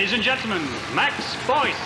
Ladies and gentlemen, Max Boyce.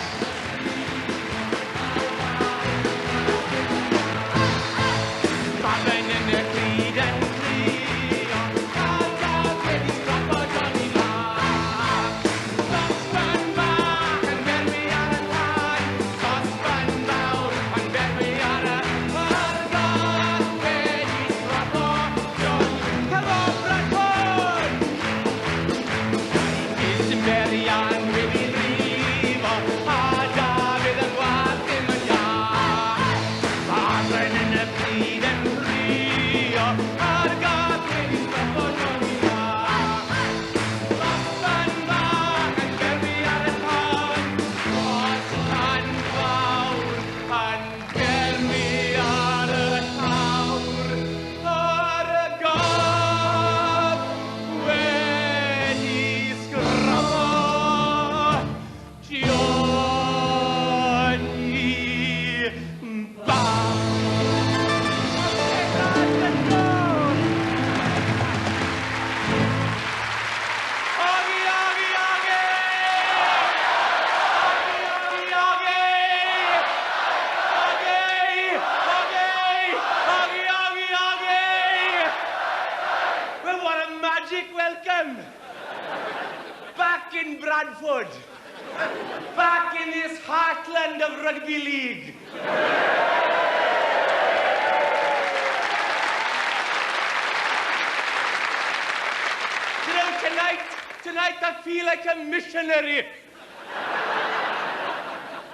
Welcome back in Bradford, back in this heartland of rugby league. You know, tonight I feel like a missionary.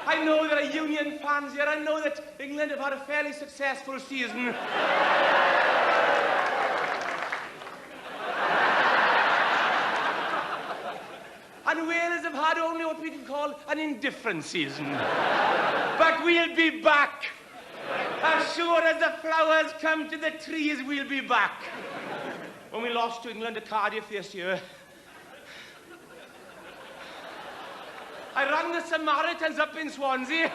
I know there are Union fans here. I know that England have had a fairly successful season. And Wales have had only what we can call an indifferent season. But we'll be back. As sure as the flowers come to the trees, we'll be back. When we lost to England at Cardiff this year, I rang the Samaritans up in Swansea.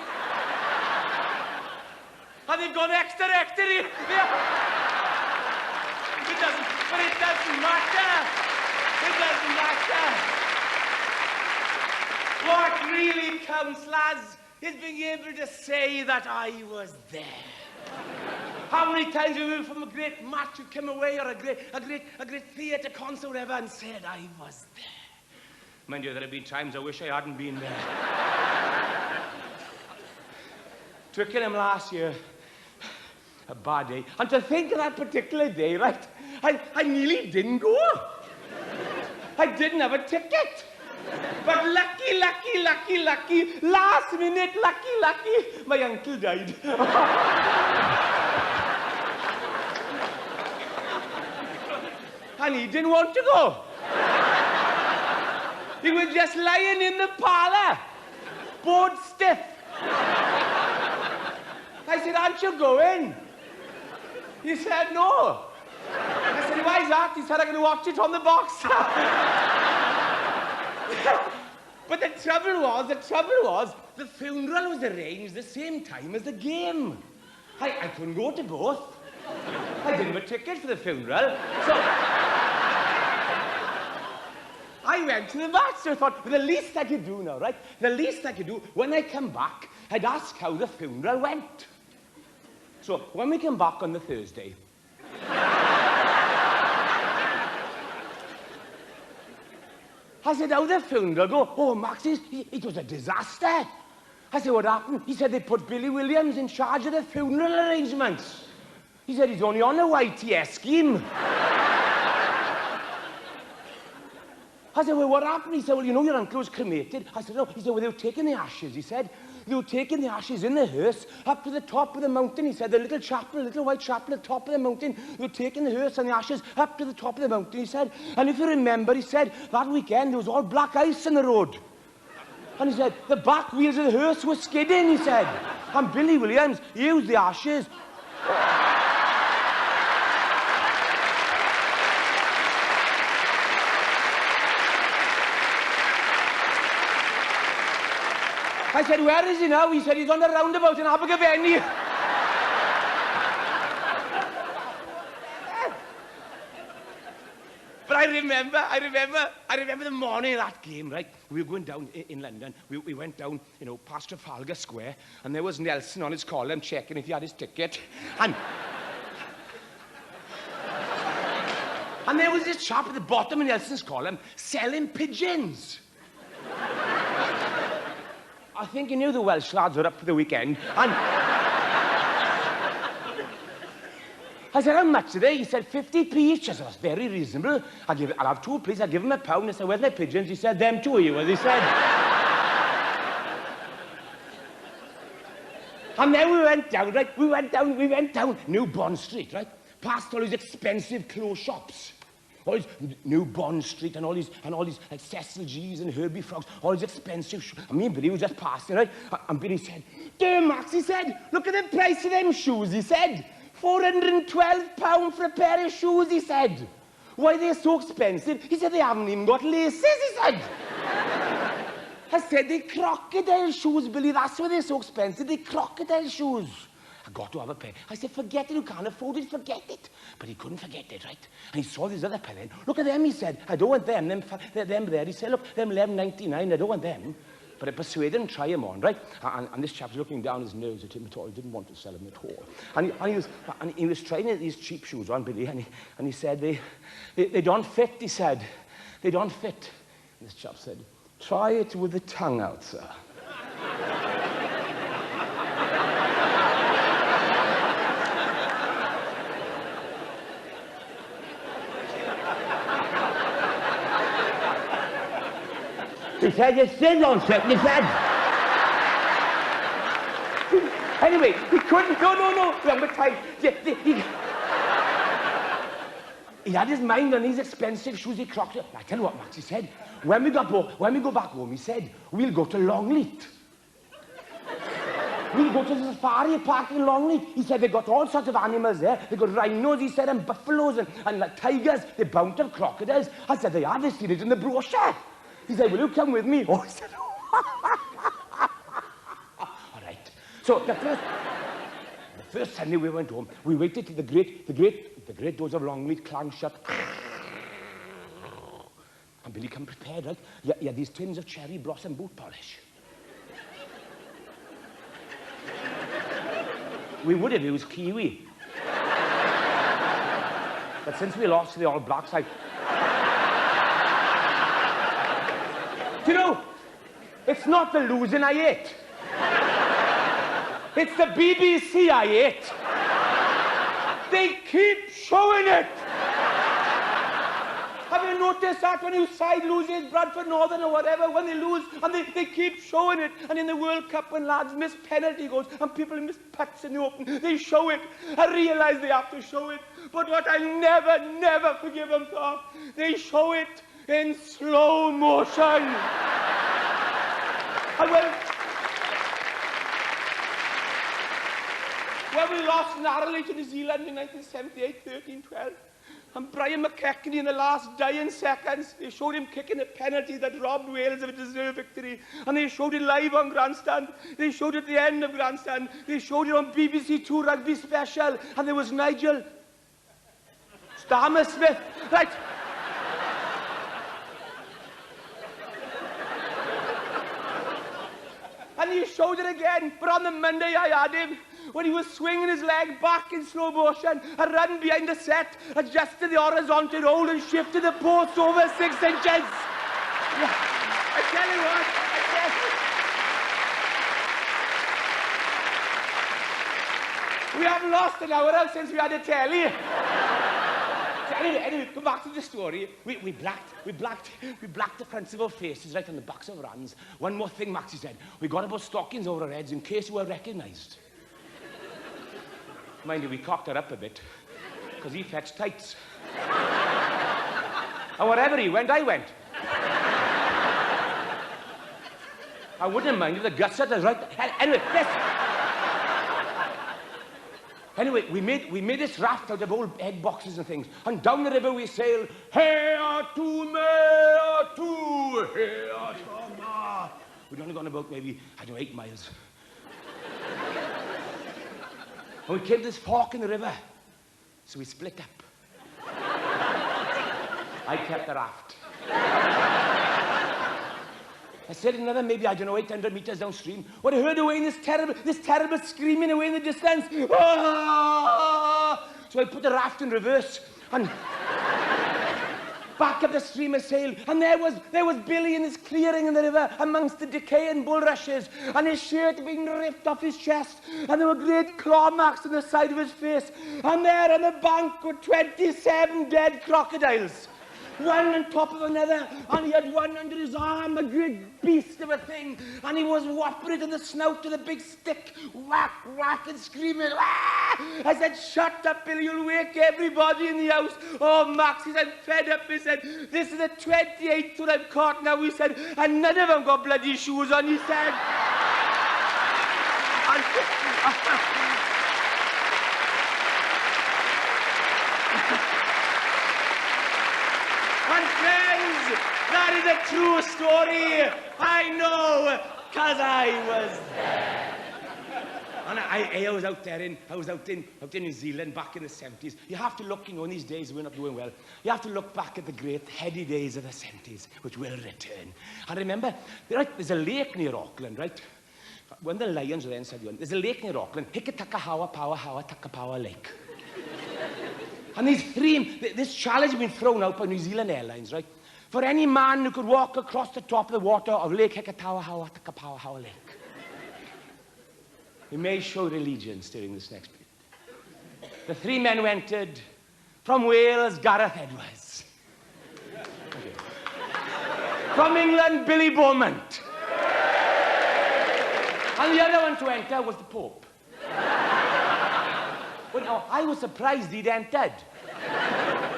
And they've gone extra in. It doesn't matter. It doesn't matter. What really counts, lads, is being able to say that I was there. How many times have we from a great match who came away, or a great theatre concert, whatever, and said I was there? Mind you, there have been times I wish I hadn't been there. Twickenham last year, a bad day. And to think of that particular day, right, I nearly didn't go. I didn't have a ticket. But lucky, last minute, lucky, my uncle died. And he didn't want to go. He was just lying in the parlour, bored stiff. I said, aren't you going? He said, no. I said, why is that? He said, I'm going to watch it on the box. But the trouble was, the funeral was arranged the same time as the game. I couldn't go to both. I didn't have a ticket for the funeral, so I went to the match. So I thought, well, the least I could do now, right? The least I could do, when I come back, I'd ask how the funeral went. So when we come back on the Thursday, I said, how'd the funeral go? Oh, Max, it was a disaster. I said, what happened? He said they put Billy Williams in charge of the funeral arrangements. He said he's only on a YTS scheme. I said, well, what happened? He said, well, you know, your uncle was cremated. I said, no. He said, well, they were taking the ashes, he said. They were taking the ashes in the hearse up to the top of the mountain. He said, the little chapel, the little white chapel at the top of the mountain. They were taking the hearse and the ashes up to the top of the mountain, he said. And if you remember, he said, that weekend there was all black ice on the road. And he said, the back wheels of the hearse were skidding, he said. And Billy Williams used the ashes. I said, where is he now? He said, he's on the roundabout in Abergavenny. But I remember the morning of that game, right? We were going down in London. We went down, you know, past Trafalgar Square, and there was Nelson on his column checking if he had his ticket. And there was this chap at the bottom of Nelson's column selling pigeons. I think he knew the Welsh lads were up for the weekend. And I said, how much are they? He said, 50p each. I said, that's very reasonable. I'll have two, please. I'll give him £1. I said, where's my pigeons? He said, them two of you, as he said. And then we went down, right? We went down New Bond Street, right? Past all these expensive clothes shops. All these New Bond Street and all these like Cecil G's and Herbie Frogs, all these expensive shoes. And me and Billy were just passing, right? And Billy said, there, Max, he said, look at the price of them shoes, he said. £412 for a pair of shoes, he said. Why are they so expensive? He said, they haven't even got laces, he said. I said, they're crocodile shoes, Billy, that's why they're so expensive, they're crocodile shoes. I got to have a pair. I said, forget it, you can't afford it, forget it. But he couldn't forget it, right? And he saw this other pair then. Look at them, he said. I don't want them there. He said, look, them $11.99, I don't want them. But I persuaded him to try him on, right? And this chap's looking down his nose at him at all. He didn't want to sell him at all. And he was trying these cheap shoes on, Billy, and he said, they don't fit, he said. They don't fit. And this chap said, try it with the tongue out, sir. He said, you still don't fit, he said. Anyway, he couldn't, no, remember time. He had his mind on these expensive shoes, he clocked it. I tell you what, Max, he said, when we go back home, he said, we'll go to Longleat. We'll go to the safari park in Longleat. He said, they've got all sorts of animals there. They've got rhinos, he said, and buffaloes, and like tigers. They're bound to have crocodiles. I said, they are, they've seen it in the brochure. He said, will you come with me? Oh, he said, all right. So the first Sunday we went home, we waited till the great doors of Longleat clanged shut. And Billy come prepared, right? He had these tins of cherry blossom boot polish. We would have used kiwi. But since we lost to the All Blacks, you know, it's not the losing I ate. It's the BBC I ate. They keep showing it. Have you noticed that when your side loses, Bradford, Northern or whatever, when they lose, and they keep showing it. And in the World Cup, when lads miss penalty goals and people miss putts in the open, they show it. I realise they have to show it. But what I'll never forgive them for, they show it in slow motion. And when we lost narrowly to New Zealand in 1978, 13-12, and Brian McKechnie in the last dying seconds, they showed him kicking a penalty that robbed Wales of a deserved victory. And they showed it live on Grandstand. They showed it at the end of Grandstand. They showed it on BBC Two Rugby Special. And there was Nigel Starmer-Smith. Right. And he showed it again, but on the Monday I had him when he was swinging his leg back in slow motion and run behind the set, adjusted the horizontal hold and shifted the post over 6 inches. Yeah. I tell you what, we haven't lost an hour since we had a telly. Anyway, come back to the story. We blacked the fronts of our faces right on the backs of our hands. One more thing, Maxie said. We got about stockings over our heads in case we were recognised. Mind you, we cocked her up a bit, because he fetched tights. And wherever he went, I went. I wouldn't have minded the guts at us right. Anyway, listen. Anyway, we made this raft out of old egg boxes and things. And down the river we sailed. We'd only gone about maybe, 8 miles. And we came to this fork in the river. So we split up. I kept the raft. I said another, maybe, I don't know, 800 metres downstream, when I heard away in this terrible screaming away in the distance. Ah! So I put the raft in reverse and back up the stream I sailed. And there was Billy in his clearing in the river amongst the decaying bulrushes, and his shirt being ripped off his chest, and there were great claw marks on the side of his face. And there on the bank were 27 dead crocodiles. One on top of another, and he had one under his arm, a great beast of a thing, and he was whopping it in the snout with a big stick, whack, whack, and screaming, ah! I said, shut up, Billy, you'll wake everybody in the house. Oh, Max, he said, fed up, he said, this is the 28th that I've caught now, he said, and none of them got bloody shoes on, he said. And friends, that is a true story. I know, because I was there. And I was out in New Zealand back in the 70s. You have to look, you know, in these days we're not doing well. You have to look back at the great heady days of the 70s, which will return. And remember, right, there's a lake near Auckland, right? When the Lions were then said, there's a lake near Auckland, Hikatakahawa Hawa Takapawa Lake. And this challenge has been thrown out by New Zealand Airlines, right? For any man who could walk across the top of the water of Lake Hikatawa Hawa Lake. He may show allegiance during this next bit. The three men who entered, from Wales, Gareth Edwards. Okay. From England, Billy Beaumont. And the other one to enter was the Pope. Well, now, I was surprised he'd entered.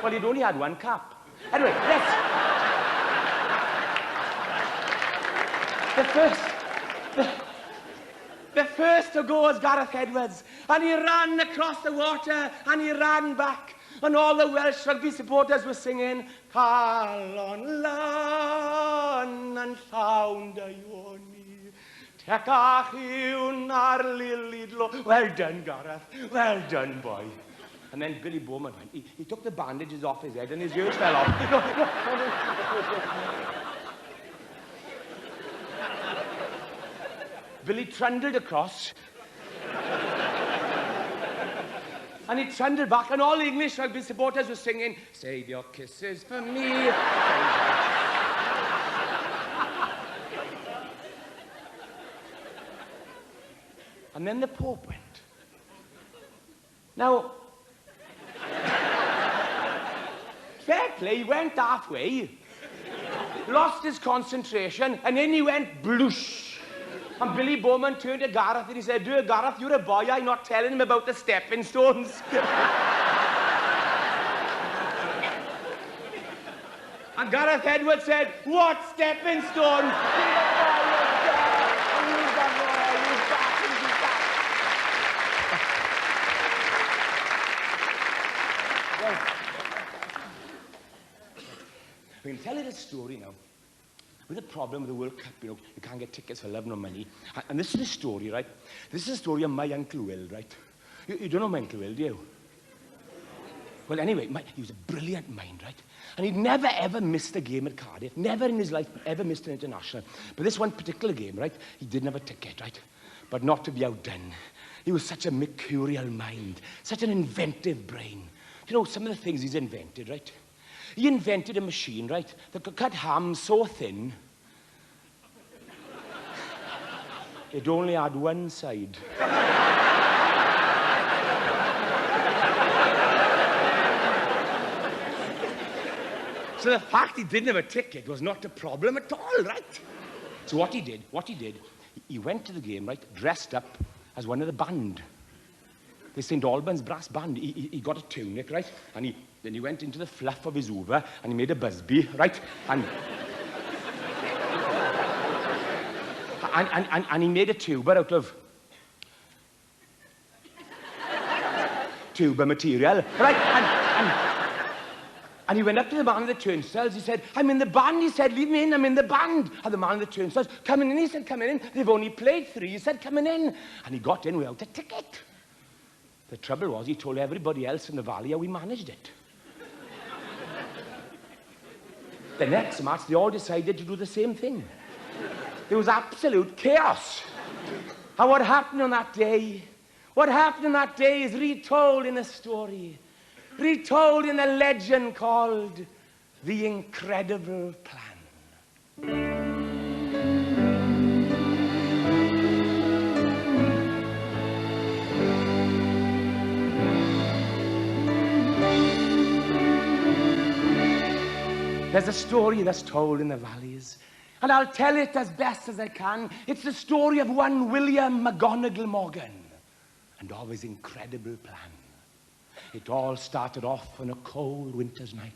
Well, he'd only had one cap. Anyway, the first to go was Gareth Edwards, and he ran across the water, and he ran back, and all the Welsh rugby supporters were singing, Calon lan and found a yoni, Tekach ywn ar lilidlo. Well done, Gareth. Well done, boy. And then Billy Beaumont went. He took the bandages off his head, and his ears fell off. No. Billy trundled across. And he trundled back, and all the English rugby supporters were singing, Save your kisses for me. And then the Pope went. Now, fair play, he went halfway, lost his concentration, and then he went bloosh. And Billy Beaumont turned to Gareth and he said, Dear Gareth, you're a boy, I'm not telling him about the stepping stones. And Gareth Edwards said, What stepping stones? I'm going to tell you this story now. With the problem with the World Cup, you know, you can't get tickets for love nor money. And this is a story, right? This is a story of my Uncle Will, right? You don't know my Uncle Will, do you? Well, anyway, he was a brilliant mind, right? And he'd never, ever missed a game at Cardiff. Never in his life ever missed an international. But this one particular game, right, he didn't have a ticket, right? But not to be outdone. He was such a mercurial mind, such an inventive brain. You know, some of the things he's invented, right? He invented a machine, right, that could cut ham so thin, it only had one side. So the fact he didn't have a ticket was not a problem at all, right? So what he did, he went to the game, right, dressed up as one of the band. The St. Albans brass band. He got a tunic, right? And then he went into the fluff of his hoover and he made a busby, right? And he made a tuba out of tuba material, right? And he went up to the man of the turnstiles. He said, I'm in the band. He said, leave me in, I'm in the band. And the man of the turnstiles, coming in. He said, coming in. They've only played 3. He said, coming in. And he got in without a ticket. The trouble was, he told everybody else in the valley how we managed it. The next match, they all decided to do the same thing. There was absolute chaos. And what happened on that day? What happened on that day is retold in a story, retold in a legend called The Incredible Plan. There's a story that's told in the valleys, and I'll tell it as best as I can. It's the story of one William McGonagall Morgan and of his incredible plan. It all started off on a cold winter's night.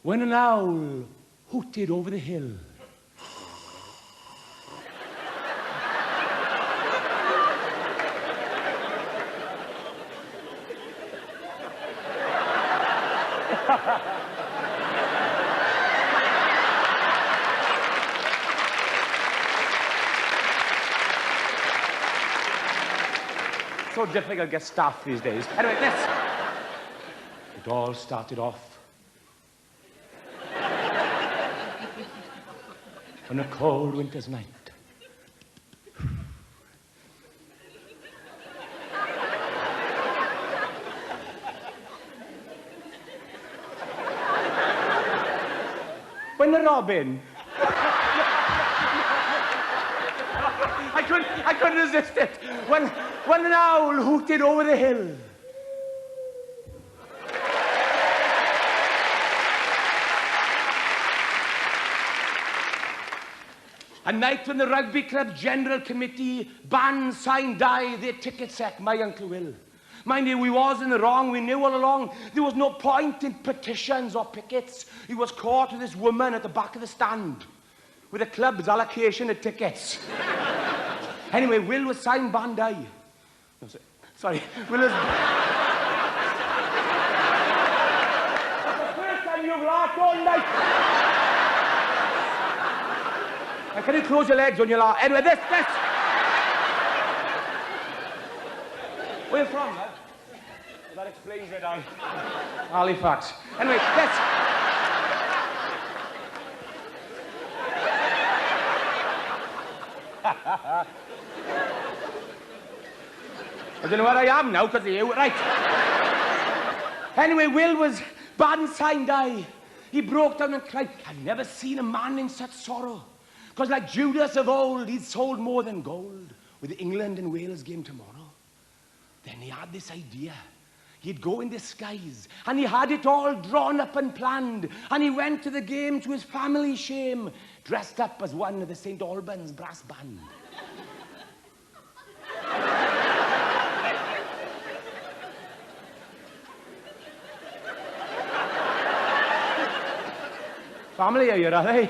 When an owl hooted over the hill. So difficult to get staff these days. Anyway, it all started off on a cold winter's night. When the robin... I couldn't resist it. When an owl hooted over the hill. A night when the rugby club general committee banned, signed, die their ticket set, my Uncle Will. Mind you, we was in the wrong. We knew all along there was no point in petitions or pickets. He was caught with this woman at the back of the stand with the club's allocation of tickets. Anyway, Will was signed, banned, die. No, sorry, Will was... That's the first time you've laughed all night. And can you close your legs when you laugh? Anyway, this... Where are you from, huh? Well, that explains it, Halifax. Anyway, this... I don't know where I am now because of you. Right. Anyway, Will was bad and signed die. He broke down and cried. I've never seen a man in such sorrow. Because like Judas of old, he'd sold more than gold with the England and Wales game tomorrow. Then he had this idea. He'd go in disguise, and he had it all drawn up and planned. And he went to the game to his family's shame, dressed up as one of the St. Albans brass band. Family, are you, are they?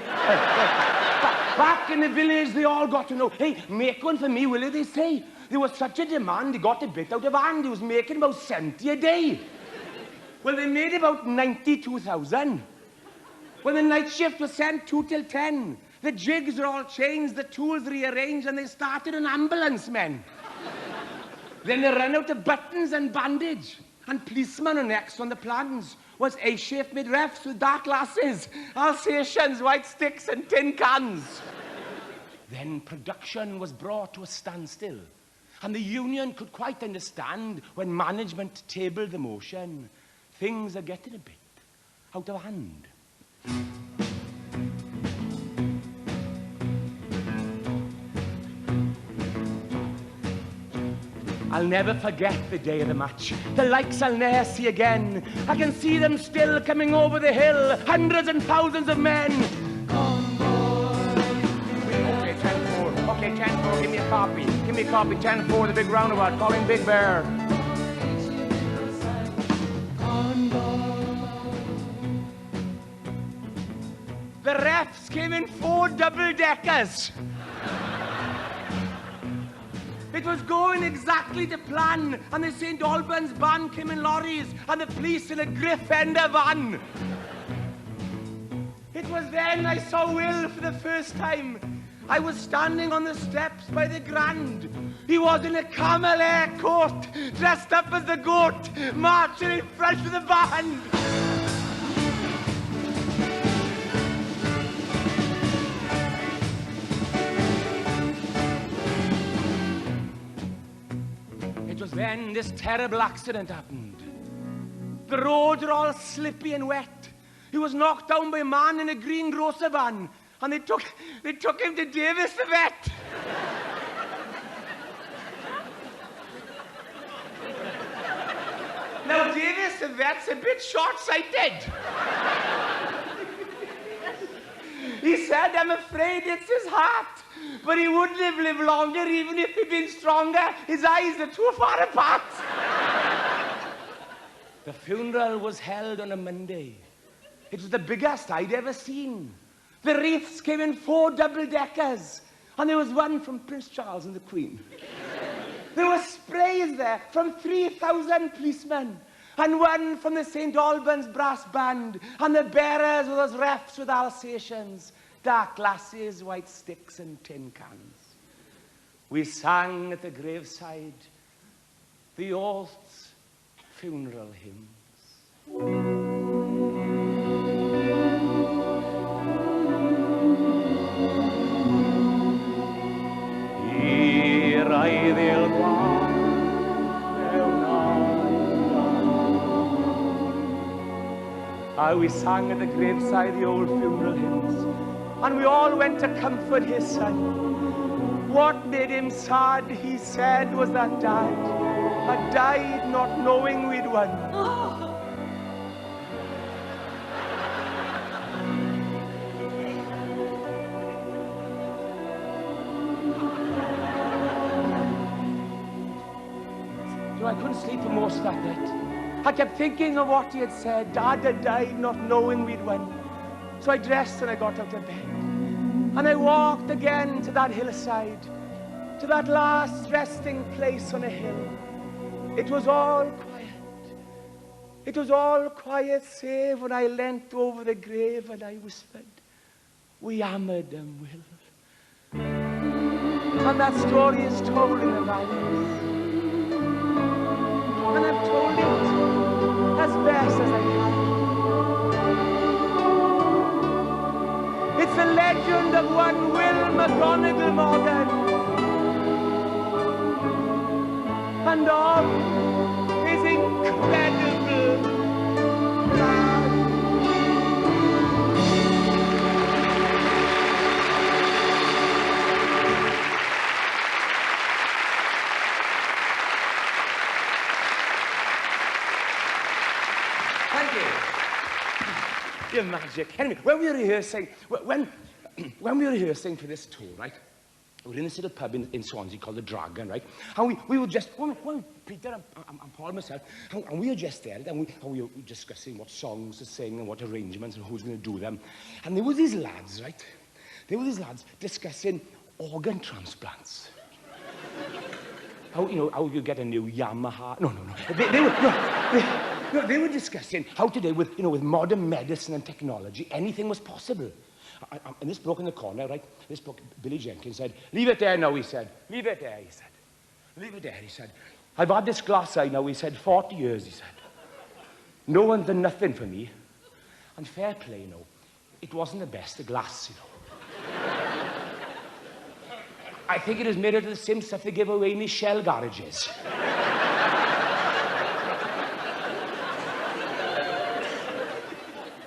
Back in the village, they all got to know. Hey, make one for me, will you, they say. There was such a demand, he got a bit out of hand. He was making about 70 a day. Well, they made about 92,000. When the night shift was sent 2 till 10, the jigs were all changed, the tools rearranged, and they started an ambulance, men. Then they ran out of buttons and bandage, and policemen are next on the plans. Was A-shaped mid-refs with dark glasses, Alsatians, white sticks, and tin cans. Then production was brought to a standstill, and the union could quite understand when management tabled the motion. Things are getting a bit out of hand. I'll never forget the day of the match. The likes I'll ne'er see again. I can see them still coming over the hill, hundreds and thousands of men. Come on. Okay, 10-4. Okay, 10-4. Give me a copy. Give me a copy. 10-4, the big roundabout. Calling Big Bear. The refs came in 4 double-deckers. It was going exactly to plan, and the St. Albans band came in lorries, and the police in a Griffender van. It was then I saw Will for the first time. I was standing on the steps by the Grand. He was in a camel hair coat, dressed up as the goat, marching in front of the band. It was then this terrible accident happened. The roads were all slippy and wet. He was knocked down by a man in a green grocer van, and they took him to Davis the vet. Now, Davis the vet's a bit short-sighted. He said, I'm afraid it's his heart, but he would live longer even if he'd been stronger. His eyes are too far apart. The funeral was held on a Monday. It was the biggest I'd ever seen. The wreaths came in 4 double-deckers, and there was one from Prince Charles and the Queen. There were sprays there from 3,000 policemen, and one from the St. Albans brass band, and the bearers were those refs with Alsatians, dark glasses, white sticks, and tin cans. We sang at the graveside the oath's funeral hymns. We sang at the graveside the old funeral hymns, and we all went to comfort his son. What made him sad, he said, was that Dad had died not knowing we'd won. So I couldn't sleep for most of that night. I kept thinking of what he had said. Dad had died not knowing we'd won. So I dressed and I got out of bed. And I walked again to that hillside, to that last resting place on a hill. It was all quiet. It was all quiet save when I leant over the grave and I whispered, we hammered them, Will. And that story is told in the valleys. And I've told it as best as I can. It's the legend of one Will McGonagall Morgan, and of his incredible lad. You're magic. Anyway, when we were rehearsing, when we were rehearsing for this tour, right, we were in this little pub in Swansea called the Dragon, right, and we were just, Peter and Paul and myself, and we were just there, and we were discussing what songs to sing and what arrangements and who's going to do them. And there were these lads, right, discussing organ transplants. How you get a new Yamaha. No, they were discussing how today, with modern medicine and technology, anything was possible. And this bloke in the corner, right, this bloke, Billy Jenkins, said, leave it there now, he said. Leave it there, he said. Leave it there, he said. I've had this glass eye now, he said, 40 years, he said. No one's done nothing for me. And fair play, it wasn't the best of glass, I think it was made out of the same stuff they give away in these shell garages.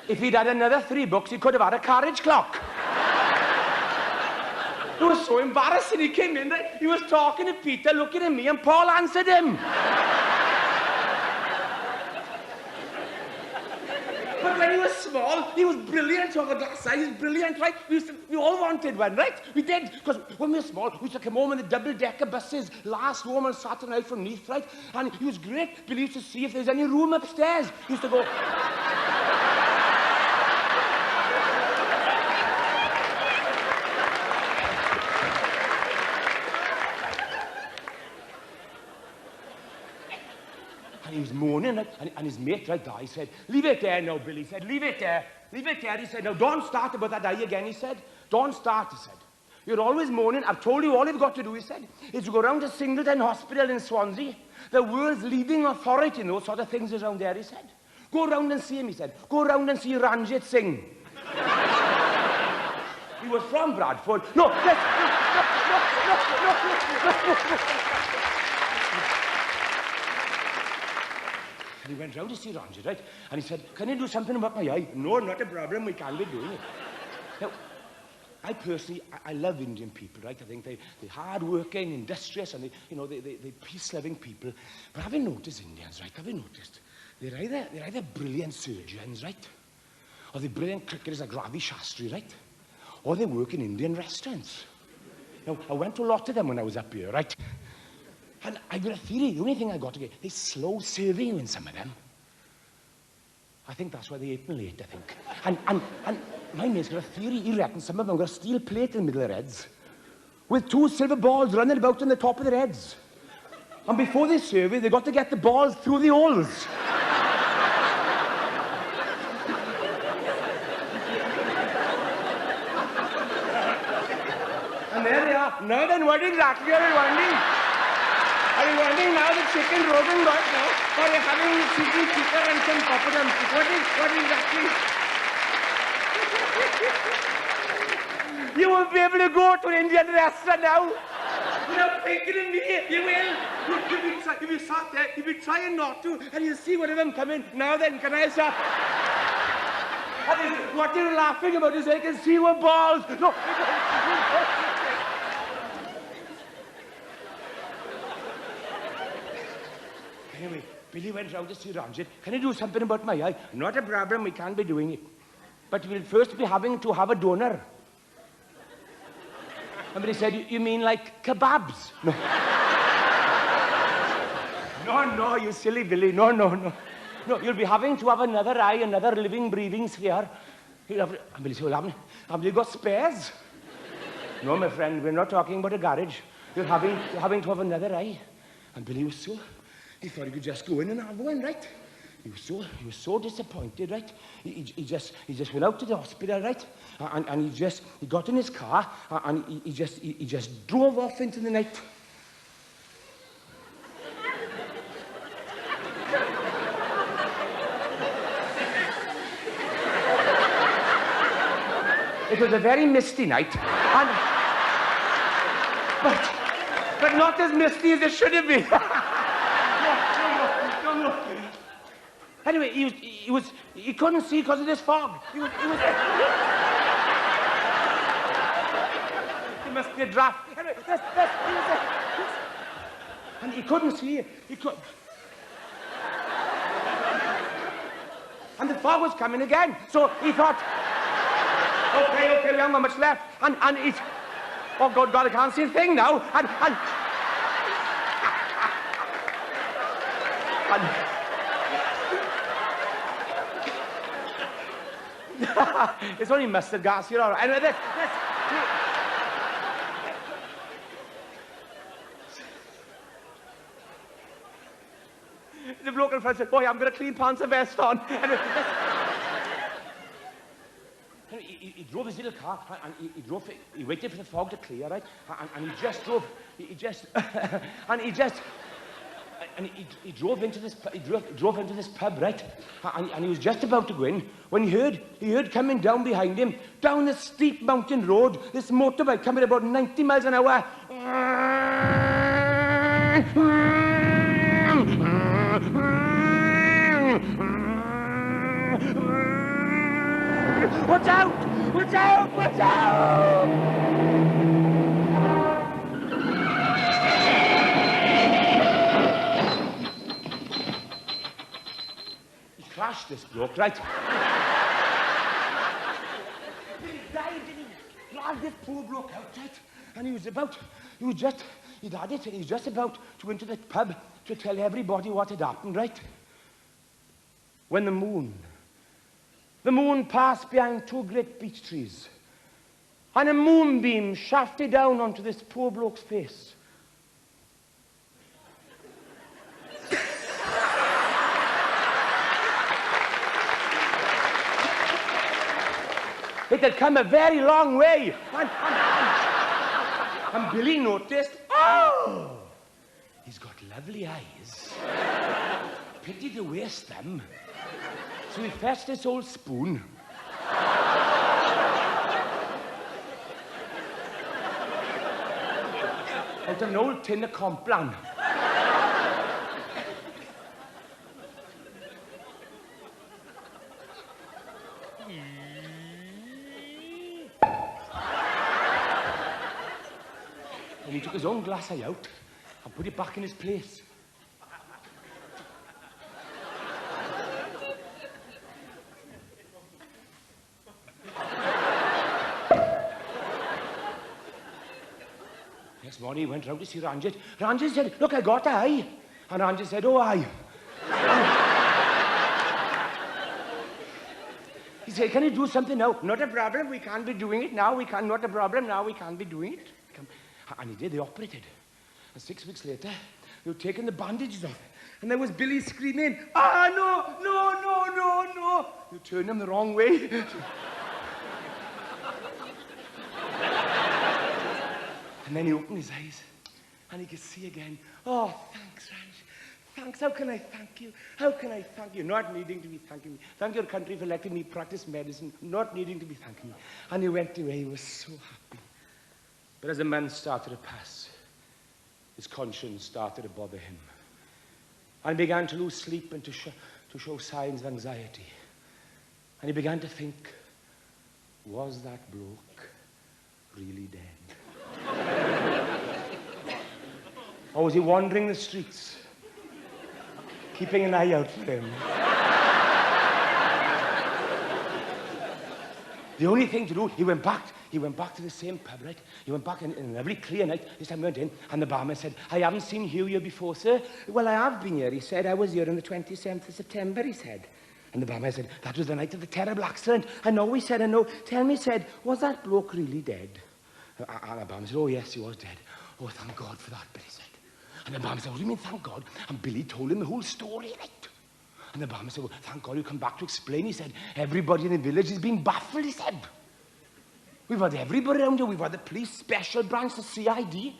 If he'd had another $3, he could have had a carriage clock. It was so embarrassing. He came in there, he was talking to Peter, looking at me, and Paul answered him. But when he was small, he was brilliant on the glass eye. He was brilliant, right? We all wanted one, right? We did. Because when we were small, we used to come home in the double-decker buses, last home on Saturday night from Neath, right? And he was great. Billy used to see if there was any room upstairs. He used to go... And he was moaning, and his mate, right there, he said, leave it there now, Billy. He said, leave it there. Leave it there, he said. Now, don't start about that eye again, he said. Don't start, he said. You're always moaning. I've told you all you've got to do, he said, is to go round to Singleton Hospital in Swansea. The world's leading authority in those sort of things around there, he said. Go round and see him, he said. Go round and see Ranjit Singh. He was from Bradford. No. And he went round to see Ranjit, right? And he said, can you do something about my eye? No, not a problem. We can be doing it. Now, I personally, I love Indian people, right? I think they're hard-working, industrious, and they're peace-loving people. But have you noticed Indians, right? Have you noticed? They're either brilliant surgeons, right? Or they're brilliant cricketers like Ravi Shastri, right? Or they work in Indian restaurants. Now, I went to a lot of them when I was up here, right? And I got a theory. The only thing I got to get, they're slow serving you in some of them. I think that's why they ate me late, I think. And my mate's got a theory. He reckons some of them got a steel plate in the middle of their heads with 2 silver balls running about on the top of their heads. And before they serve it, they've got to get the balls through the holes. And there they are. Now then, what exactly are you wondering? Are you wondering now the chicken Rogan got now? Or are you having chicken tikka and some papadum? What exactly? You won't be able to go to an Indian restaurant now. You're not thinking of me. You will. If you sat there, you'll be trying not to, and you'll see one of them come in. Now then, can I stop? What you're laughing about is I can see your balls. No. Anyway, Billy went round to see Ranjit. Can you do something about my eye? Not a problem, we can't be doing it. But we'll first be having to have a donor. And Billy said, you mean like kebabs? No. No, you silly Billy. No. No, you'll be having to have another eye, another living, breathing sphere. And Billy said, well, have you got spares? No, my friend, we're not talking about a garage. You're having to have another eye. And Billy was he thought he could just go in and have one, right? He was so disappointed, right? He just went out to the hospital, right? And he got in his car and he just drove off into the night. It was a very misty night, but not as misty as it should have been. No. Anyway, he couldn't see because of this fog. He must be a draft. Anyway, and he couldn't see. And the fog was coming again. So he thought, okay, we haven't got much left. And he's, oh God, I can't see a thing now. And it's only mustard gas, you're all right. Anyway, the bloke in front said, boy, I'm going to clean pants and vest on. Anyway, he drove his little car, and he waited for the fog to clear, right? And he drove into this pub, right? And he was just about to go in when he heard coming down behind him, down the steep mountain road, this motorbike coming about 90 miles an hour. Watch out! Watch out! Watch out! He crashed this bloke, right? He died and he dragged this poor bloke out, right? And he was about to go into the pub to tell everybody what had happened, right? When the moon passed behind 2 great beech trees, and a moonbeam shafted down onto this poor bloke's face. they'd come a very long way. And Billy noticed, oh, he's got lovely eyes. Pity to waste them. So he fetched this old spoon. Out of an old tin of Complan. And he took his own glass eye out and put it back in his place. Next morning he went round to see Ranjit. Ranjit said, look, I got an eye. And Ranjit said, oh, aye. He said, can you do something now? Not a problem, we can't be doing it now. Not a problem, now we can't be doing it. And he did, they operated. And 6 weeks later, they were taking the bandages off. And there was Billy screaming, ah, no, no, no, no, no. You turned him the wrong way. And then he opened his eyes, and he could see again. Oh, thanks, Ranj. Thanks, how can I thank you? How can I thank you? Not needing to be thanking me. Thank your country for letting me practice medicine, not needing to be thanking me. And he went away, he was so happy. But as the months started to pass, his conscience started to bother him. And he began to lose sleep and to show signs of anxiety. And he began to think, was that bloke really dead? Or was he wandering the streets, keeping an eye out for him? The only thing to do, he went back to the same pub, right? He went back in a very clear night. This time he went in, and the barman said, I haven't seen Hugh here before, sir. Well, I have been here, he said. I was here on the 27th of September, he said. And the barman said, that was the night of the terrible accident. I know, he said, I know. Tell me, he said, was that bloke really dead? And the barman said, oh, yes, he was dead. Oh, thank God for that, Billy said. And the barman said, what do you mean, thank God? And Billy told him the whole story, right? And the barman said, well, thank God you come back to explain. He said, everybody in the village is being baffled, he said. We've had everybody around here. We've had the police special branch, the CID.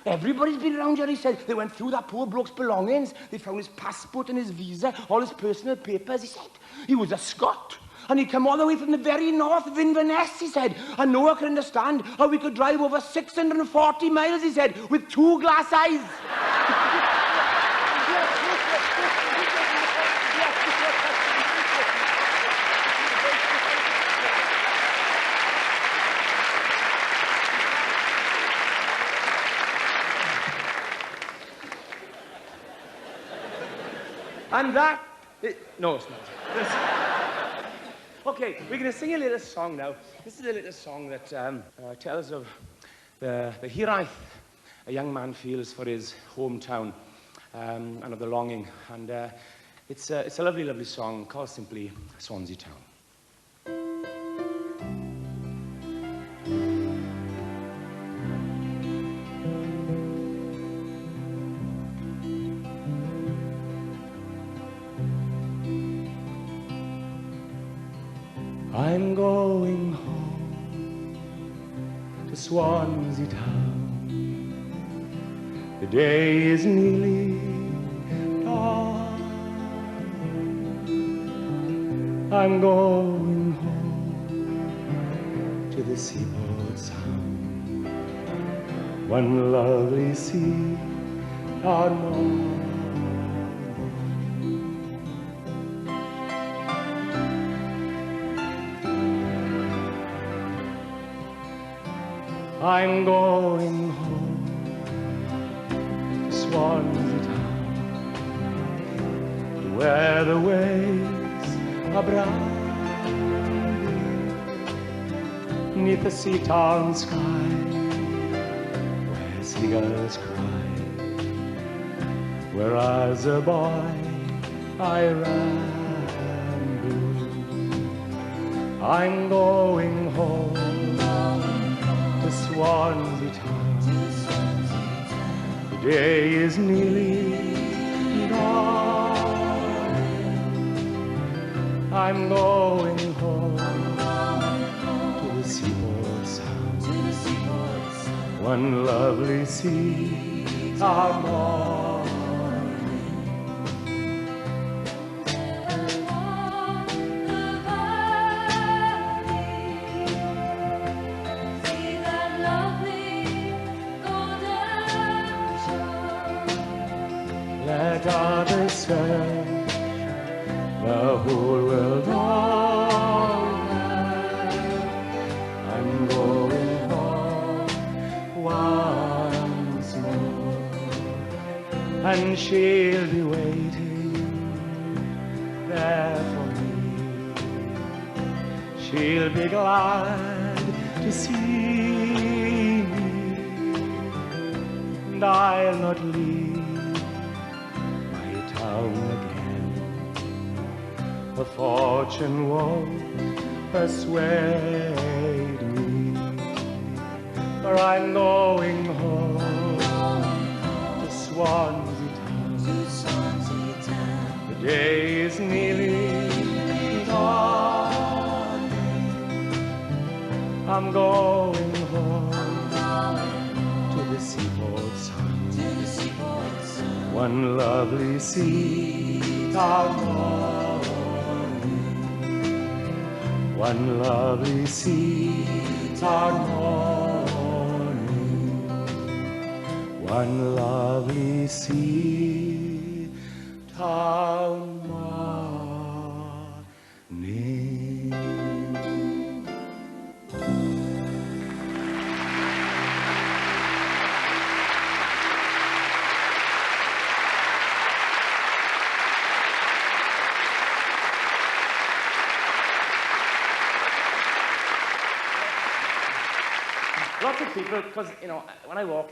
Everybody's been around here, he said. They went through that poor bloke's belongings. They found his passport and his visa, all his personal papers, he said. He was a Scot. And he'd come all the way from the very north of Inverness, he said. And no one could understand how we could drive over 640 miles, he said, with 2 glass eyes. And that... no, it's not. Okay, we're going to sing a little song now. This is a little song that tells of the hiraeth a young man feels for his hometown and of the longing. And it's a lovely, lovely song called simply Swansea Town. I'm going home to Swansea Town. The day is nearly dawn. I'm going home to the seaport sound. One lovely sea on morn. I'm going home to Swansea Town, where the waves are bright, neath the sea town sky, where seagulls cry, where as a boy I ran blue. I'm going home Swansea Town. The day is nearly dawning. I'm going home to the one lovely Star morning. See that lovely golden shore. Let others search the whole world over. I'm going home once more, and she'll be waiting there for me. She'll be glad to see me, and I'll not leave my town again. A fortune won't persuade me, for I'm going home to Swansea town. The day is nearly dawning. I'm going home to the seaport sun. One lovely Star morning. One lovely Star morning. One lovely Star morning. Lots of people, because, you know, when I walk,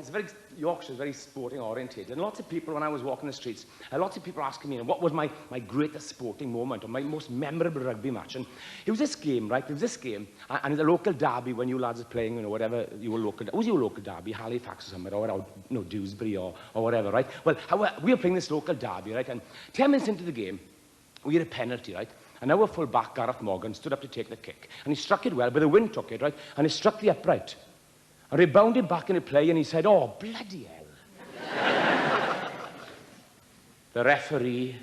Yorkshire's very sporting oriented, and lots of people, when I was walking the streets, lots of people asking me, what was my greatest sporting moment, or my most memorable rugby match, and it was this game, right, and the local derby, when you lads are playing, you know, whatever, your local, who's your local derby, Halifax or somewhere, or you know, Dewsbury, or whatever, right, well, we were playing this local derby, right, and 10 minutes into the game, we had a penalty, right, and our full-back, Gareth Morgan, stood up to take the kick, and he struck it well, but the wind took it, right, and it struck the upright. And he bounded back into play and he said, oh, bloody hell. The referee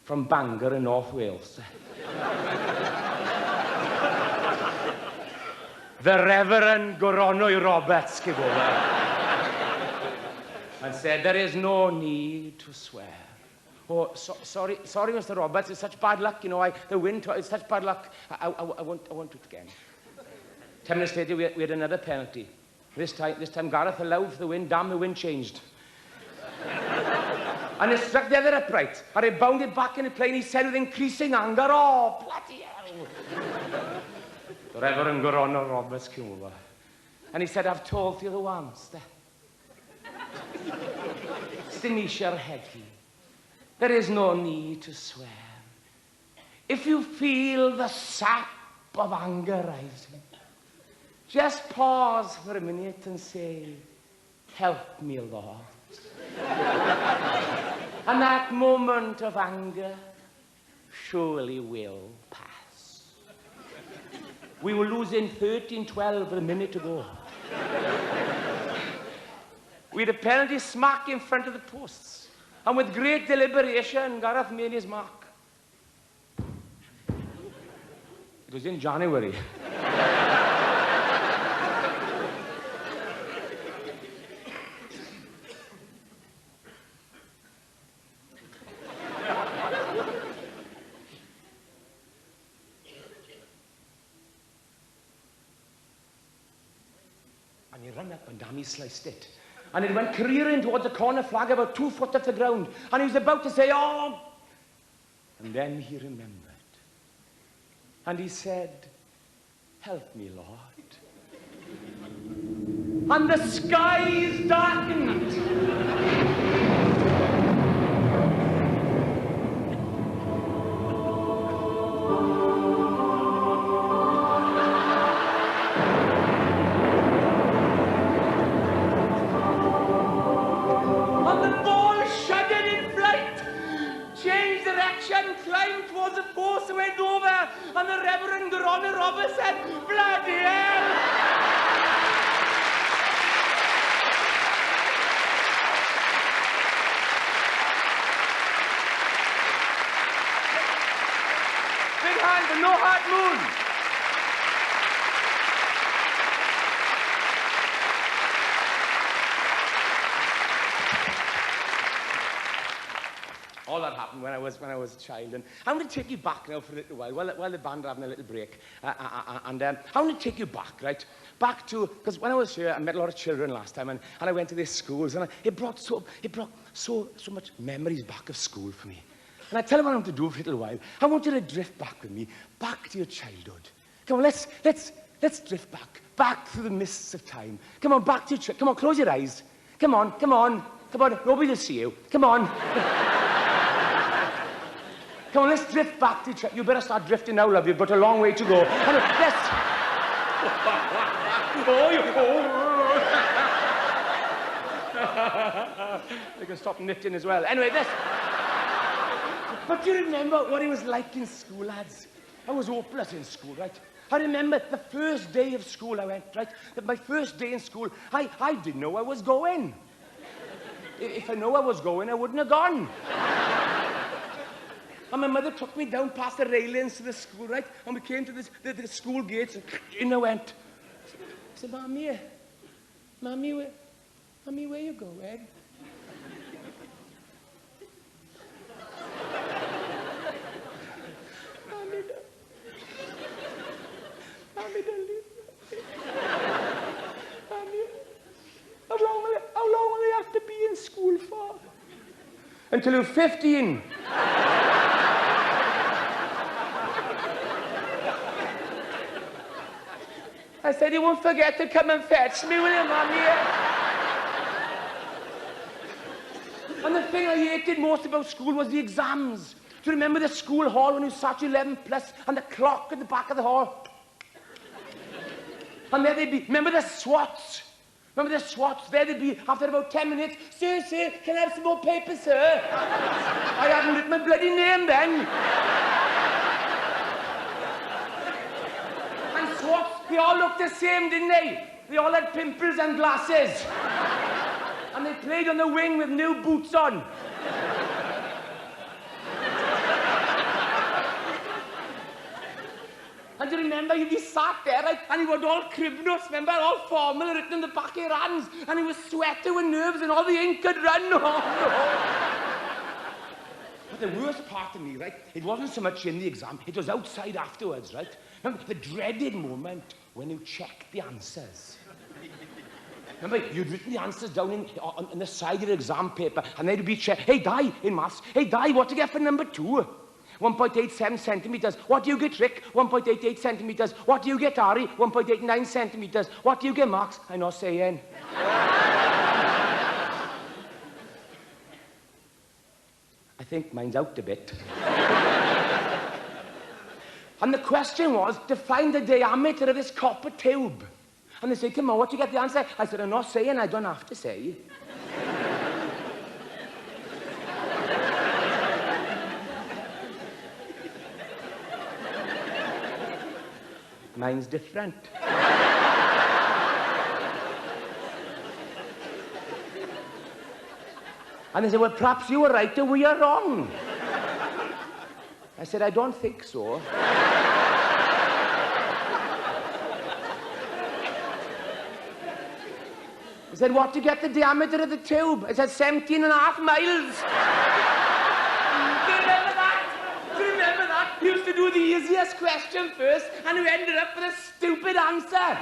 from Bangor in North Wales. The Reverend Goronwy Roberts came over and said, there is no need to swear. Oh, sorry, Mr. Roberts, it's such bad luck, you know, the wind, it's such bad luck. I won't do it again. 10 minutes later, we had another penalty. This time Gareth allowed for the wind. Damn, the wind changed. And it struck the other upright. And it bounded back into play, and he said with increasing anger, oh, bloody hell. The Reverend Goronwy Roberts came over. And he said, I've told you the once. Stinisher Heggy. There is no need to swear. If you feel the sap of anger rising, just pause for a minute and say, help me, Lord. And that moment of anger surely will pass. We were losing 13-12 with a minute to go. We had a penalty smack in front of the posts. And with great deliberation, Gareth made his mark. It was in January. And he ran up and down, he sliced it. And it went careering towards the corner flag about 2 foot off the ground. And he was about to say, oh! And then he remembered. And he said, help me, Lord. And the skies darkened. Climbed towards the post and went over, and the Reverend Goronwy Roberts said, bloody hell! Moon. All that happened when I was a child, and I'm going to take you back now for a little while the band are having a little break, and I'm going to take you back, right? Back to, because when I was here, I met a lot of children last time, and I went to these schools, and it brought so much memories back of school for me. And I tell you what I want to do for a little while. I want you to drift back with me, back to your childhood. Come on, let's drift back through the mists of time. Come on, back to your come on, close your eyes. Come on. Nobody will see you. Come on. Come on, let's drift back to you. better start drifting now, love. You've got a long way to go. You can stop knitting as well. Anyway, But do you remember what it was like in school, lads? I was hopeless in school, right? I remember the first day of school I went, right? My first day in school, I didn't know I was going. If I knew I was going, I wouldn't have gone. And my mother took me down past the railings to the school, right? And we came to the school gates, and in I went. I said, Mommy, where you going? Mommy, don't leave me. Mommy, how long will I have to be in school for? Until you're 15. I said, you won't forget to come and fetch me, will you, Mommy? And the thing I hated most about school was the exams. Do you remember the school hall when you sat 11 plus and the clock at the back of the hall? And there they'd be, remember the SWATs? Remember the SWATs? There they'd be, after about 10 minutes, Sir, can I have some more paper, sir? I hadn't written my bloody name then. And SWATs, they all looked the same, didn't they? They all had pimples and glasses. And they played on the wing with new boots on. And do you remember, he sat there, right, and he was all crib notes, remember, all formal written in the back of your hands, and he was sweating with nerves, and all the ink had run. But the worst part of me, right, it wasn't so much in the exam, it was outside afterwards, right? Remember, the dreaded moment when you checked the answers. Remember, you'd written the answers down on the side of your exam paper, and they'd be checked. Hey, Di, in maths, hey, Di, what do you get for number 2? 1.87 centimetres. What do you get, Rick? 1.88 centimetres. What do you get, Ari? 1.89 centimetres. What do you get, Max? I'm not saying. I think mine's out a bit. And the question was to find the diameter of this copper tube. And they said, come on, what do you get the answer? I said, I'm not saying, I don't have to say. Mine's different. And they said, well, perhaps you were right or we are wrong. I said, I don't think so. He said, what do you get the diameter of the tube? I said, 17.5 miles. Do you remember that? He used to do the easiest question first, and we ended up with a stupid answer.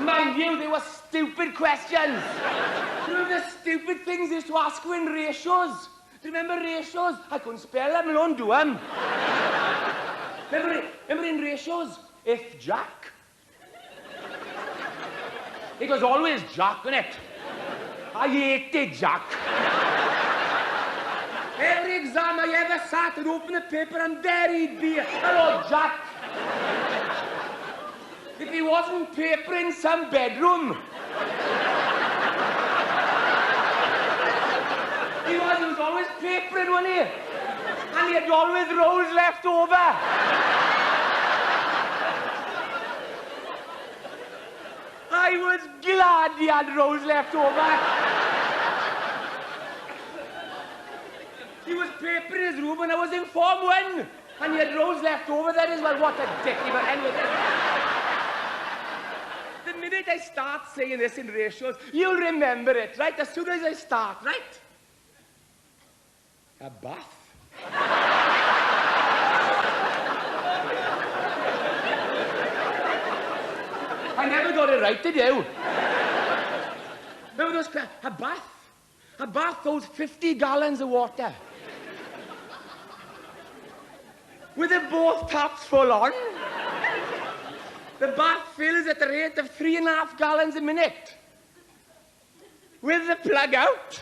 Mind you, they were stupid questions. Do you remember the stupid things they used to ask you in ratios? Do you remember ratios? I couldn't spell them, alone do them. Remember in ratios? If Jack. It was always Jack, wasn't it? I hated Jack. Every exam I ever sat and opened the paper and there he'd be. Hello, Jack. If he wasn't paper in some bedroom. He was always papering, wasn't he? And he had always rolls left over. I was glad he had rolls left over. He was papering his room and I was in Form 1. And you had rows left over there as well. What a dick. But anyway, the minute I start saying this in ratios, you'll remember it, right? As soon as I start, right? A bath. I never got it right, did you? Remember those a bath? A bath holds 50 gallons of water. With the both taps full on. The bath fills at the rate of 3.5 gallons a minute. With the plug out,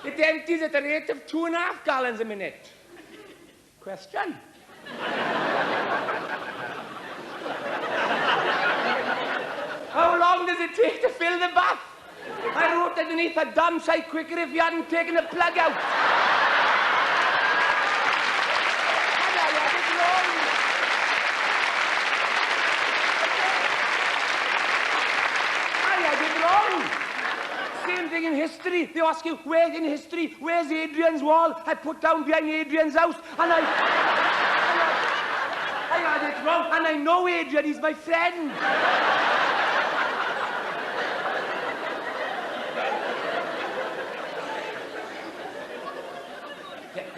it empties at the rate of 2.5 gallons a minute. Question? How long does it take to fill the bath? I wrote underneath a damn sight quicker if you hadn't taken the plug out. Same thing in history. They ask you, where's in history? Where's Adrian's wall? I put down behind Adrian's house, and I had it wrong, and I know Adrian, he's my friend.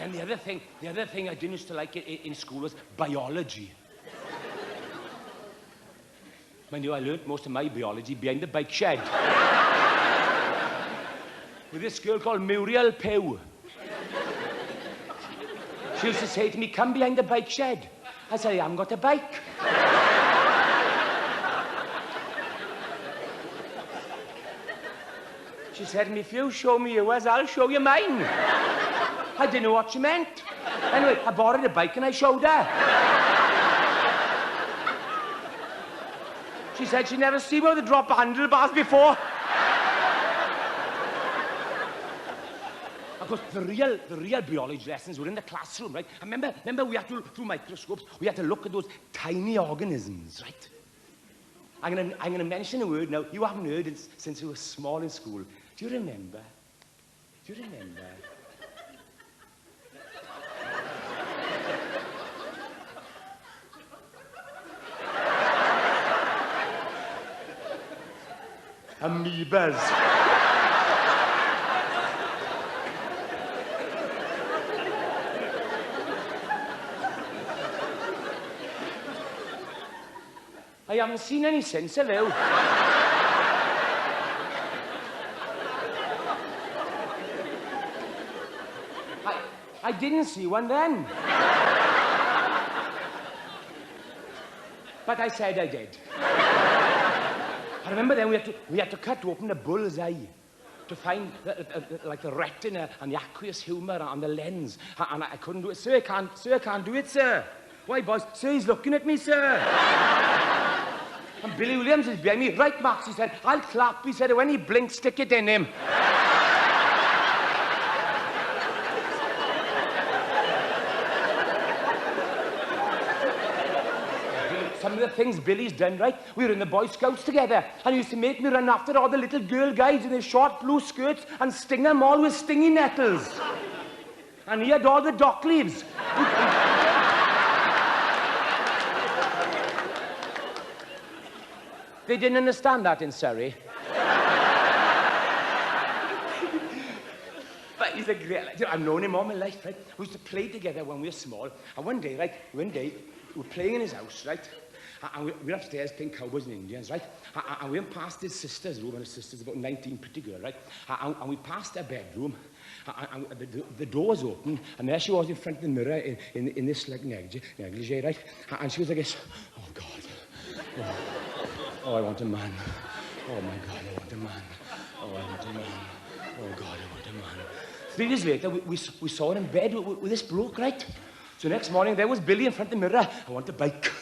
And the other thing I didn't used to like in school was biology. Mind you, I learnt most of my biology behind the bike shed. With this girl called Muriel Pew. She used to say to me, come behind the bike shed. I said, I haven't got a bike. She said to me, if you show me yours, I'll show you mine. I didn't know what she meant. Anyway, I borrowed a bike and I showed her. She said she'd never seen one with the drop handlebars before. Of course, the real biology lessons were in the classroom, right? I remember we had to, through microscopes, we had to look at those tiny organisms, right? I'm gonna mention a word now you haven't heard it since you were small in school. Do you remember? Do you remember? Amoebas. I haven't seen any since, have you? I didn't see one then. But I said I did. I remember then we had to cut open the bull's eye to find like the retina and the aqueous humour and the lens. And I couldn't do it. Sir, I can't do it, sir. Why, boss? Sir, he's looking at me, sir. And Billy Williams is behind me. Right, Max, he said, I'll clap. He said, when he blinks, stick it in him. Some of the things Billy's done, right? We were in the Boy Scouts together, and he used to make me run after all the little girl guides in their short blue skirts and sting them all with stinging nettles. And he had all the dock leaves. They didn't understand that in Surrey. But he's a great... I've known him all my life, right? We used to play together when we were small. And one day, we were playing in his house, right? And we were upstairs playing cowboys and Indians, right? And we went past his sister's room, and his sister's about 19, pretty girl, right? And we passed her bedroom, and the door was open, and there she was in front of the mirror in this, like, negligee, right? And she was like this, oh, God. Oh, I want a man. Oh, my God, I want a man. Oh, I want a man. Oh, God, I want a man. 3 days later, we saw her in bed with this bloke, right? So next morning, there was Billy in front of the mirror. I want a bike.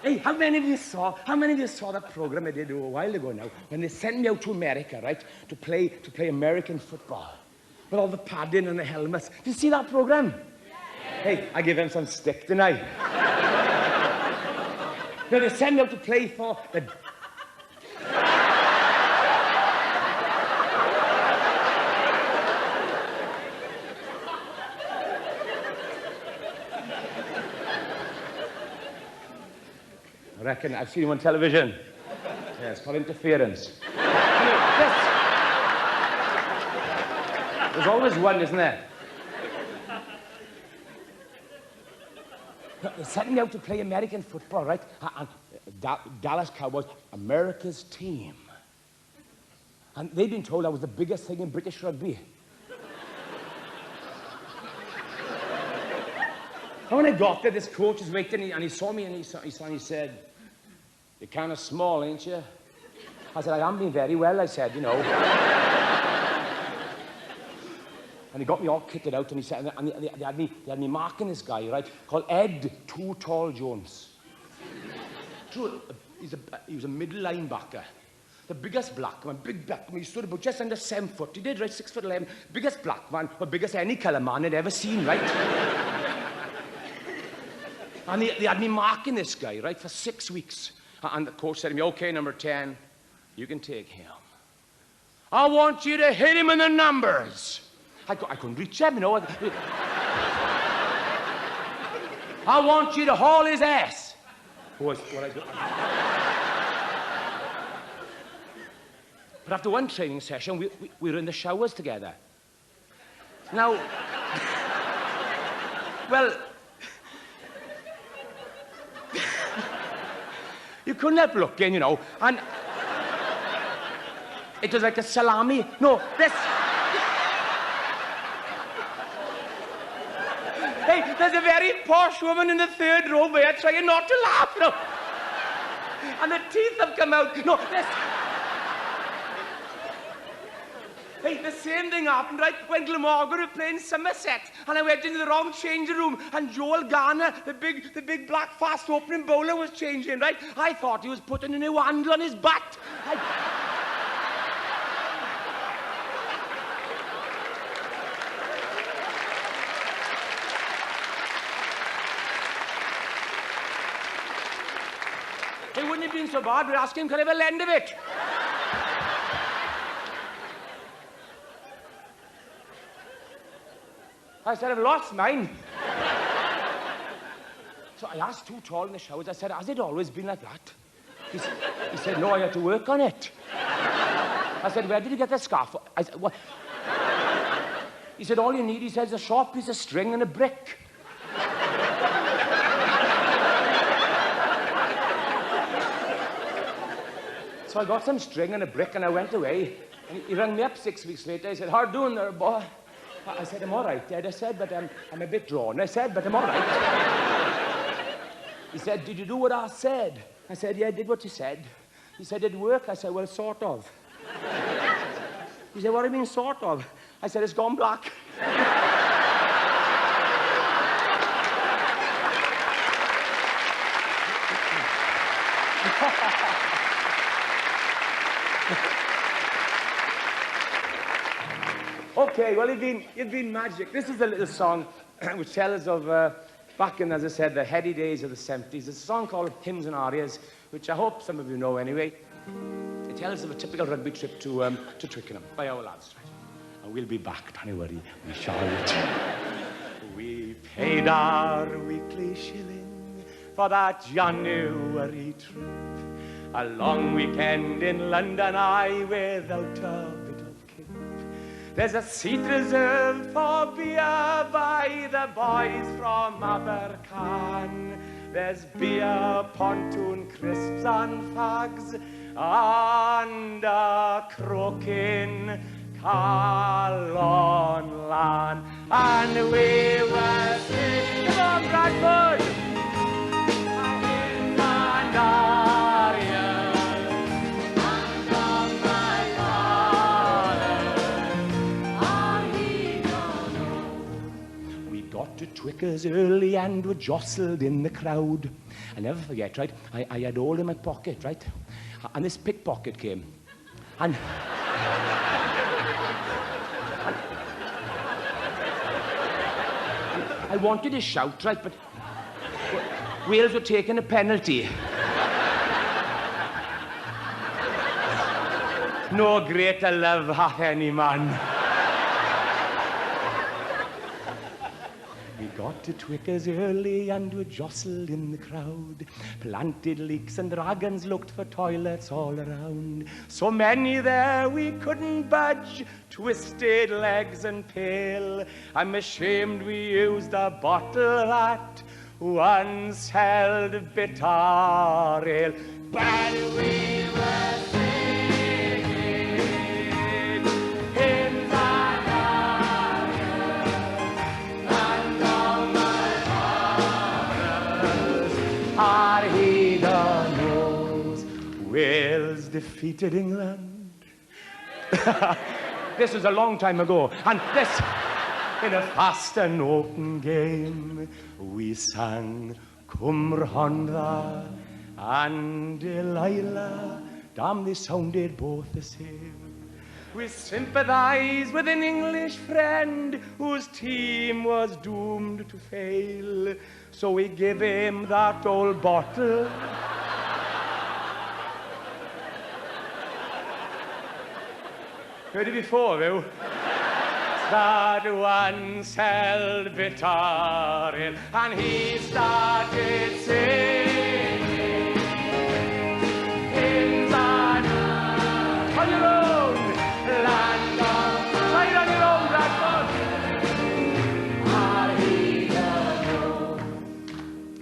Hey, how many of you saw that program I did a while ago now, when they sent me out to America, right, to play American football, with all the padding and the helmets? Did you see that program? Hey, I give him some stick, didn't I? No, they sent me out to play for the... I reckon I've seen him on television. Yes, for interference. Yes. There's always one, isn't there? They sent me out to play American football, right? And Dallas Cowboys, America's team. And they'd been told I was the biggest thing in British rugby. And when I got there, this coach was waiting, and he saw me, and he said, "You're kind of small, ain't you?" I said, "I am doing very well," I said, you know. And he got me all kitted out, and he said, and they had me marking this guy, right, called Ed Too Tall Jones. True, he was a middle linebacker. The biggest black man, big black man. He stood about just under 7 foot. He did, right, 6'11". Biggest black man, or biggest any colour man had ever seen, right? And they had me marking this guy, right, for 6 weeks. And the coach said to me, "Okay, number 10, you can take him. I want you to hit him in the numbers." I couldn't reach him, you know. "I want you to haul his ass." Was what I do. But after one training session, we were in the showers together. Now, well, you couldn't help looking, you know, and it was like a salami. No, this... Hey, there's a very posh woman in the third row there trying not to laugh, you know. And the teeth have come out. No, this... Hey, the same thing happened, right, when Glamorgan were playing Somerset, and I went into the wrong changing room, and Joel Garner, the big black fast opening bowler, was changing, right? I thought he was putting a new handle on his butt. It wouldn't have been so bad, but ask him, could I have a lend of it? I said, "I've lost mine." So I asked Too Tall in the showers, I said, "Has it always been like that?" He said, "No, I had to work on it." I said, "Where did you get the scarf?" I said, "What?" He said, "All you need," he says, "is a short piece of string and a brick." So I got some string and a brick, and I went away. And he rang me up 6 weeks later. He said, "How are you doing there, boy?" I said, "I'm all right, Dad." I said, "But I'm a bit drawn." I said, "But I'm all right." He said, "Did you do what I said?" I said, "Yeah, I did what you said." He said, "Did it work?" I said, "Well, sort of." He said, "What do you mean, sort of?" I said, "It's gone black." Okay, well, you've been magic. This is a little song which tells of, back in, as I said, the heady days of the 70s. It's a song called Hymns and Arias, which I hope some of you know anyway. It tells of a typical rugby trip to Twickenham by our lads. Right? And we'll be back, don't you worry, we shall return. We paid our weekly shilling for that January trip. A long weekend in London, I without a bit of kip. There's a seat reserved for beer by the boys from Abercan. There's beer, pontoon, crisps and fags, and a croaking Calon Lan. And we were singing from Bradford. And to Twickers early and were jostled in the crowd. I never forget, right? I had all in my pocket, right? And this pickpocket came. And I wanted to shout, right, but Wales were taking a penalty. No greater love hath any man. We got to Twickers early and were jostled in the crowd. Planted leaks and dragons looked for toilets all around. So many there we couldn't budge, twisted legs and pale. I'm ashamed we used a bottle that once held bitter ale. But we were singing hymns and arias, and all my fathers are he the knows. Wales defeated England. This was a long time ago, and this, in a fast and open game, we sang Cwmr Honda and Delilah. Damn, they sounded both the same. We sympathise with an English friend whose team was doomed to fail, so we give him that old bottle. Heard it before, though. That once held bitter ale, and he started singing hymns and on your own land, right on your own, Bradford.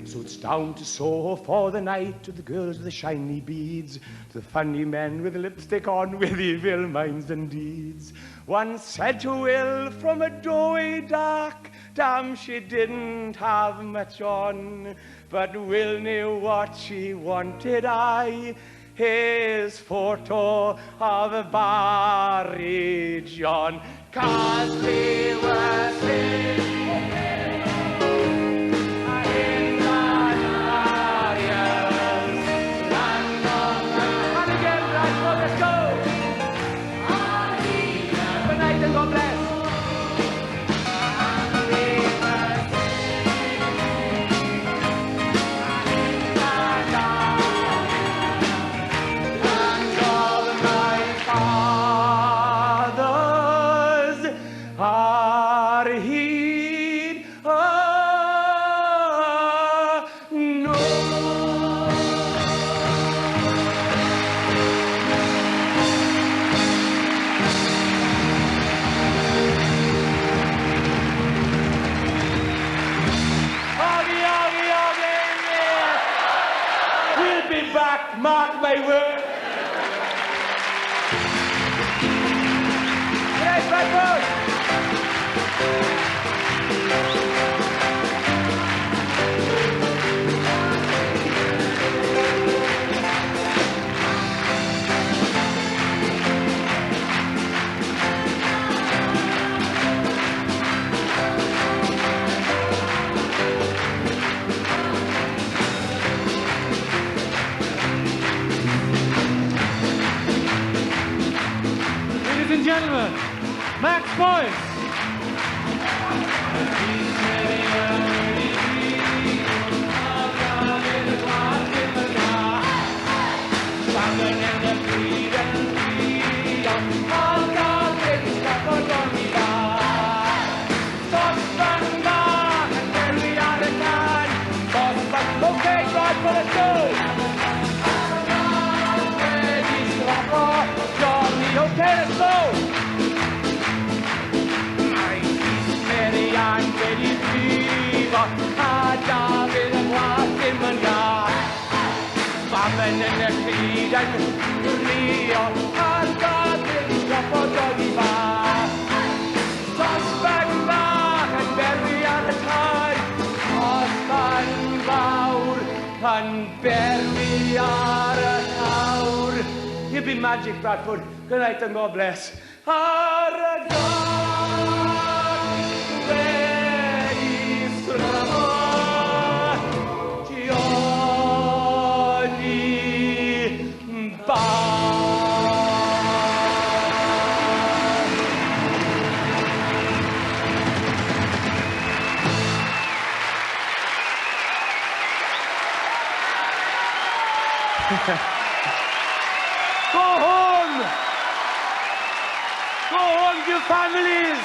So it's down to Soho for the night, to the girls with the shiny beads, to the funny men with lipstick on, with evil minds and deeds. One said to Will from a doughy dark, damn, she didn't have much on, but Will knew what she wanted, his photo of Barry John, 'cause they were singing God bless. And all my fathers are heed no. Back, mark my word. Yes, Bradford. Ladies and gentlemen, Max Boyce. Okay, God, for the two. Okay, let's go. Mary and Betty Fever, David and Watson and Famine and the Creed and Leo, and God will stop for Doggy Bar. Suspect back and bury at the time, Osman Bower and bury at a tower. You've been magic, Bradford. Good night and God bless. Our God, very strong. Go home! Go home to your families!